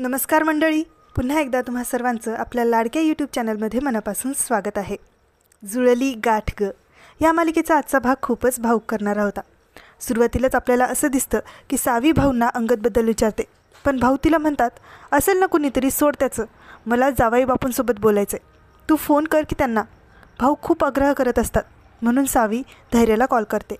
नमस्कार मंडळी, पुन्हा एकदा तुम्हा सर्वांचं आपल्या लाडक्या यूट्यूब चॅनलमध्ये मनापासून स्वागत आहे. जुळली गाठ ग या मालिकेचा आजचा भाग खूपच भावूक करणारा होता. सुरुवातीलाच आपल्याला असं दिसतं की सावी भाऊंना अंगदबद्दल विचारते, पण भाऊ तिला म्हणतात, असेल ना कुणीतरी, सोड त्याचं, मला जावई बापूंसोबत बोलायचं आहे, तू फोन कर की त्यांना. भाऊ खूप आग्रह करत असतात म्हणून सावी धैर्याला कॉल करते.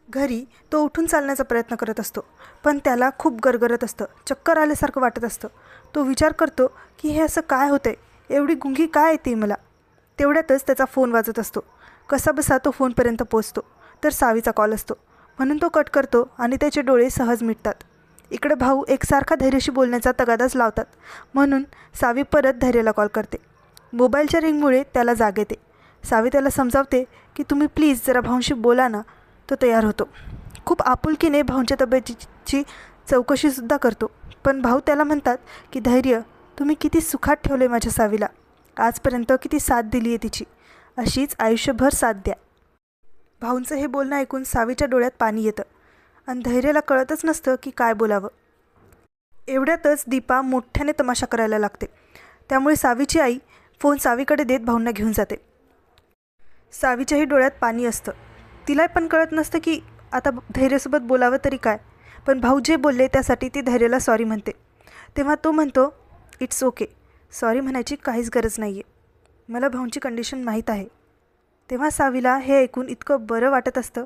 घरी तो उठून चालण्याचा प्रयत्न करत असतो, पण त्याला खूप गरगरत असतं, चक्कर आल्यासारखं वाटत असतं. तो विचार करतो की हे असं काय होतंय, एवढी गुंगी काय येते मला. तेवढ्यातच त्याचा फोन वाजत असतो. कसाबसा तो फोनपर्यंत पोचतो तर सावीचा कॉल असतो, म्हणून तो कट करतो आणि त्याचे डोळे सहज मिटतात. इकडे भाऊ एकसारखा धैर्याशी बोलण्याचा तगादाच लावतात, म्हणून सावी परत धैर्याला कॉल करते. मोबाईलच्या रिंगमुळे त्याला जाग येते. सावी त्याला समजावते की तुम्ही प्लीज जरा भाऊंशी बोला ना. तो तयार होतो. खूप आपुलकीने भाऊंच्या तब्येतीची चौकशीसुद्धा करतो, पण भाऊ त्याला म्हणतात की धैर्य, तुम्ही किती सुखात ठेवले माझ्या सावीला, आजपर्यंत किती साथ दिली आहे तिची, अशीच आयुष्यभर साथ द्या. भाऊंचं हे बोलणं ऐकून सावीच्या डोळ्यात पाणी येतं आणि धैर्याला कळतच नसतं की काय बोलावं. एवढ्यातच दीपा मोठ्याने तमाशा करायला लागते. त्यामुळे सावीची आई फोन सावीकडे देत भाऊंना घेऊन जाते. सावीच्याही डोळ्यात पाणी असतं. तिला पण कळत नसतं की आता धैर्यासोबत बोलावं तरी काय, पण भाऊ जे बोलले त्यासाठी ती धैर्याला सॉरी म्हणते. तेव्हा तो म्हणतो, इट्स ओके, सॉरी म्हणायची काहीच गरज नाही आहे, मला भाऊंची कंडिशन माहीत आहे. तेव्हा सावीला हे ऐकून इतकं बरं वाटत असतं.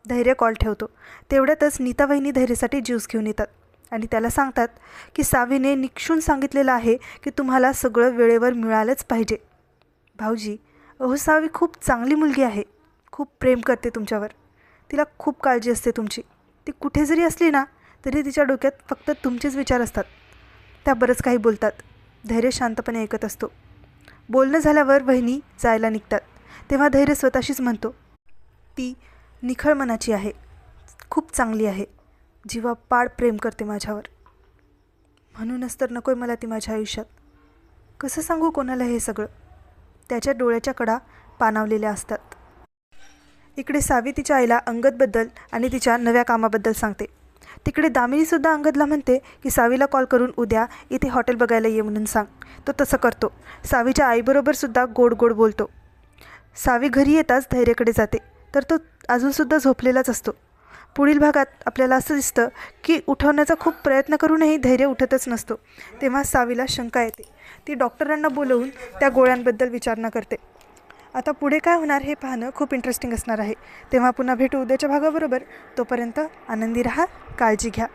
धैर्य कॉल ठेवतो. तेवढ्यातच नीता वहिनी धैर्यासाठी ज्यूस घेऊन येतात आणि त्याला सांगतात की सावीने निक्षून सांगितलेलं आहे की तुम्हाला सगळं वेळेवर मिळालंच पाहिजे. भाऊजी, अहो सावी खूप चांगली मुलगी आहे, खूप प्रेम करते तुमच्यावर, तिला खूप काळजी असते तुमची. ती कुठे जरी असली ना तरी तिच्या डोक्यात फक्त तुमचेच विचार असतात. त्या बरंच काही बोलतात. धैर्य शांतपणे ऐकत असतो. बोलणं झाल्यावर वहिनी जायला निघतात. तेव्हा धैर्य स्वतःशीच म्हणतो, ती निखळ मनाची आहे, खूप चांगली आहे, जीवापाड प्रेम करते माझ्यावर, म्हणूनच तर नकोय मला ती माझ्या आयुष्यात. कसं सांगू कोणाला हे सगळं. त्याच्या डोळ्याच्या कडा पाणावलेल्या असतात. इकडे सावी तिच्या आईला अंगदबद्दल आणि तिच्या नव्या कामाबद्दल सांगते. तिकडे दामिनीसुद्धा अंगदला म्हणते की सावीला कॉल करून उद्या इथे हॉटेल बघायला ये म्हणून सांग. तो तसं करतो. सावीच्या आईबरोबरसुद्धा गोड गोड बोलतो. सावी घरी येताच धैर्याकडे जाते, तर तो अजूनसुद्धा झोपलेलाच असतो. पुढील भागात आपल्याला असं दिसतं की उठवण्याचा खूप प्रयत्न करूनही धैर्य उठतच नसतो. तेव्हा सावीला शंका येते. ती डॉक्टरांना बोलवून त्या गोळ्यांबद्दल विचारणा करते. आता पुढे काय होणार हे पाहणं खूप इंटरेस्टिंग असणार आहे. तेव्हा पुन्हा भेटू उद्याच्या भागाबरोबर. तोपर्यंत आनंदी राहा, काळजी घ्या.